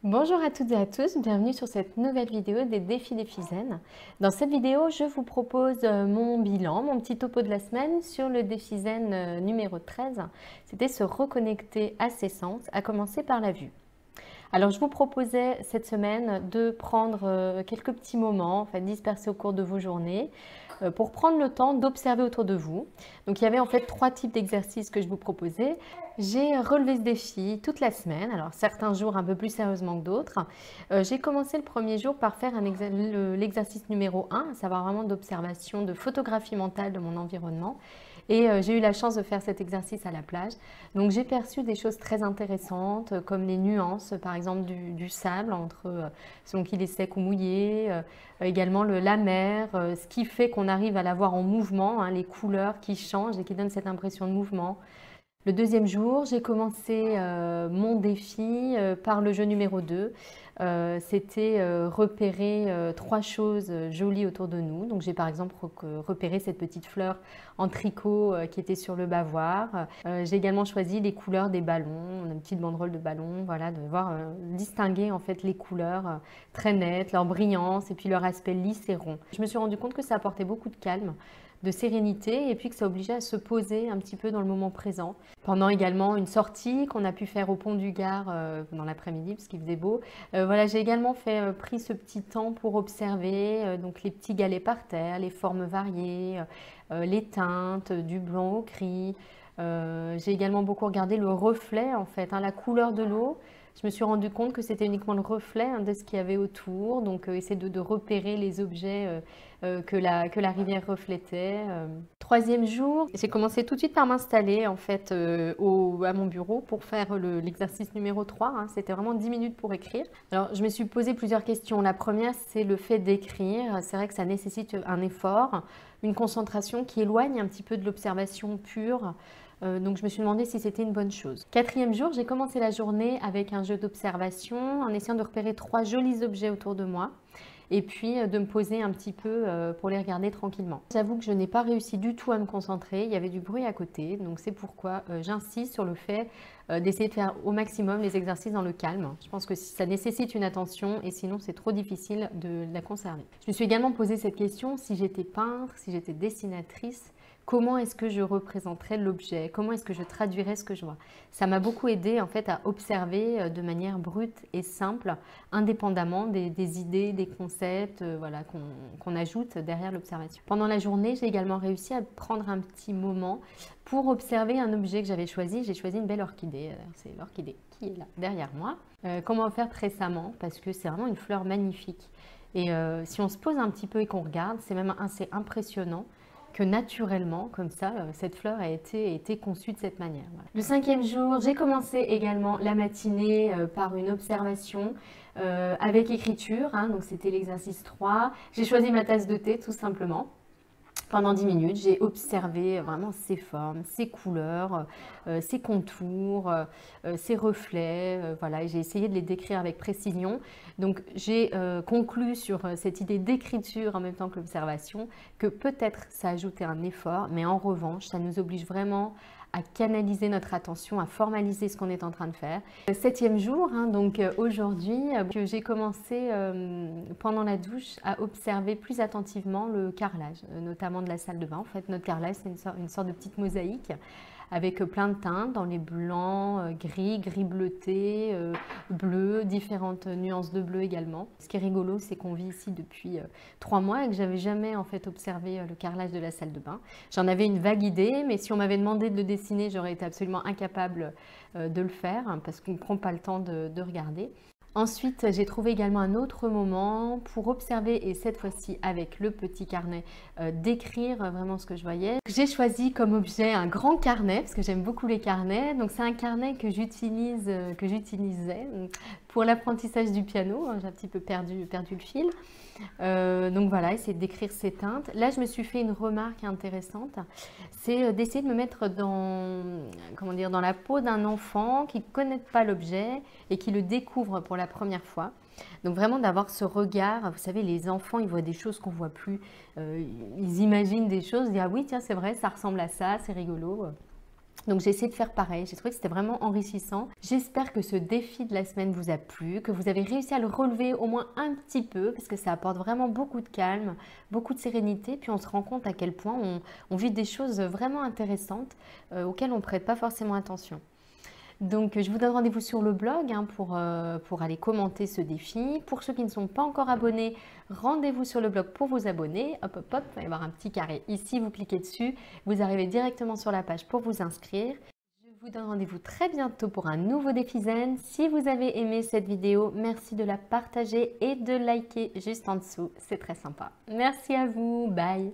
Bonjour à toutes et à tous, bienvenue sur cette nouvelle vidéo des défis zen. Dans cette vidéo, je vous propose mon bilan, mon petit topo de la semaine sur le défi zen numéro 13. C'était se reconnecter à ses sens, à commencer par la vue. Alors je vous proposais cette semaine de prendre quelques petits moments, dispersés au cours de vos journées, pour prendre le temps d'observer autour de vous. Donc il y avait en fait 3 types d'exercices que je vous proposais. J'ai relevé ce défi toute la semaine, alors certains jours un peu plus sérieusement que d'autres. J'ai commencé le premier jour par faire l'exercice numéro 1, à savoir vraiment d'observation, de photographie mentale de mon environnement. Et j'ai eu la chance de faire cet exercice à la plage. Donc j'ai perçu des choses très intéressantes, comme les nuances, par exemple du sable, entre selon qu'il est sec ou mouillé, également la mer, ce qui fait qu'on arrive à la voir en mouvement, hein, les couleurs qui changent et qui donnent cette impression de mouvement. Le deuxième jour, j'ai commencé mon défi par le jeu numéro 2. C'était repérer 3 choses jolies autour de nous. Donc j'ai par exemple repéré cette petite fleur en tricot qui était sur le bavoir. J'ai également choisi les couleurs des ballons, une petite banderole de ballon, voilà, de voir distinguer en fait les couleurs très nettes, leur brillance et puis leur aspect lisse et rond. Je me suis rendu compte que ça apportait beaucoup de calme, de sérénité et puis que ça obligeait à se poser un petit peu dans le moment présent. Pendant également une sortie qu'on a pu faire au pont du Gard dans l'après-midi parce qu'il faisait beau. Voilà, j'ai également pris ce petit temps pour observer donc les petits galets par terre, les formes variées, les teintes, du blanc au gris. J'ai également beaucoup regardé le reflet en fait, hein, la couleur de l'eau. Je me suis rendu compte que c'était uniquement le reflet de ce qu'il y avait autour, donc essayer de repérer les objets que la rivière reflétait. Troisième jour, j'ai commencé tout de suite par m'installer en fait à mon bureau pour faire l'exercice numéro 3. Hein. C'était vraiment 10 minutes pour écrire. Alors je me suis posé plusieurs questions. La première, c'est le fait d'écrire. C'est vrai que ça nécessite un effort, une concentration qui éloigne un petit peu de l'observation pure. Donc je me suis demandé si c'était une bonne chose. Quatrième jour, j'ai commencé la journée avec un jeu d'observation en essayant de repérer 3 jolis objets autour de moi et puis de me poser un petit peu pour les regarder tranquillement. J'avoue que je n'ai pas réussi du tout à me concentrer, il y avait du bruit à côté, donc c'est pourquoi j'insiste sur le fait d'essayer de faire au maximum les exercices dans le calme. Je pense que ça nécessite une attention et sinon c'est trop difficile de la conserver. Je me suis également posé cette question, si j'étais peintre, si j'étais dessinatrice, comment est-ce que je représenterais l'objet? Comment est-ce que je traduirais ce que je vois? Ça m'a beaucoup aidé en fait à observer de manière brute et simple, indépendamment des idées, des concepts voilà, qu'on ajoute derrière l'observation. Pendant la journée, j'ai également réussi à prendre un petit moment pour observer un objet que j'avais choisi. J'ai choisi une belle orchidée. C'est l'orchidée qui est là derrière moi, qu'on m'a offerte récemment parce que c'est vraiment une fleur magnifique. Et si on se pose un petit peu et qu'on regarde, c'est même assez impressionnant que naturellement, comme ça, cette fleur a été conçue de cette manière. Voilà. Le 5e jour, j'ai commencé également la matinée par une observation avec écriture, hein, donc c'était l'exercice 3. J'ai choisi ma tasse de thé tout simplement. Pendant 10 minutes, j'ai observé vraiment ses formes, ses couleurs, ses contours, ses reflets. Voilà, et j'ai essayé de les décrire avec précision. Donc, j'ai conclu sur cette idée d'écriture en même temps que l'observation que peut-être ça ajoutait un effort, mais en revanche, ça nous oblige vraiment à canaliser notre attention, à formaliser ce qu'on est en train de faire. Le 7e jour, hein, donc aujourd'hui, j'ai commencé pendant la douche à observer plus attentivement le carrelage, notamment de la salle de bain. En fait, notre carrelage, c'est une sorte de petite mosaïque avec plein de teintes dans les blancs, gris, gris bleuté, bleu, différentes nuances de bleu également. Ce qui est rigolo, c'est qu'on vit ici depuis 3 mois et que j'avais jamais en fait observé le carrelage de la salle de bain. J'en avais une vague idée, mais si on m'avait demandé de le dessiner, j'aurais été absolument incapable de le faire hein, parce qu'on ne prend pas le temps de regarder. Ensuite, j'ai trouvé également un autre moment pour observer, et cette fois-ci avec le petit carnet, d'écrire vraiment ce que je voyais. J'ai choisi comme objet un grand carnet, parce que j'aime beaucoup les carnets. Donc c'est un carnet que j'utilisais pour l'apprentissage du piano. J'ai un petit peu perdu le fil. Donc voilà, essayer d'écrire ces teintes. Là, je me suis fait une remarque intéressante, c'est d'essayer de me mettre dans la peau d'un enfant qui ne connaît pas l'objet et qui le découvre pour la première fois. Donc vraiment d'avoir ce regard, vous savez, les enfants, ils voient des choses qu'on ne voit plus, ils imaginent des choses, ils disent « Ah oui, tiens, c'est vrai, ça ressemble à ça, c'est rigolo ». Donc j'ai essayé de faire pareil, j'ai trouvé que c'était vraiment enrichissant. J'espère que ce défi de la semaine vous a plu, que vous avez réussi à le relever au moins un petit peu, parce que ça apporte vraiment beaucoup de calme, beaucoup de sérénité, puis on se rend compte à quel point on vit des choses vraiment intéressantes auxquelles on ne prête pas forcément attention. Donc je vous donne rendez-vous sur le blog pour aller commenter ce défi. Pour ceux qui ne sont pas encore abonnés, rendez-vous sur le blog pour vous abonner. Hop, hop, hop, il va y avoir un petit carré ici, vous cliquez dessus, vous arrivez directement sur la page pour vous inscrire. Je vous donne rendez-vous très bientôt pour un nouveau défi zen. Si vous avez aimé cette vidéo, merci de la partager et de liker juste en dessous, c'est très sympa. Merci à vous, bye.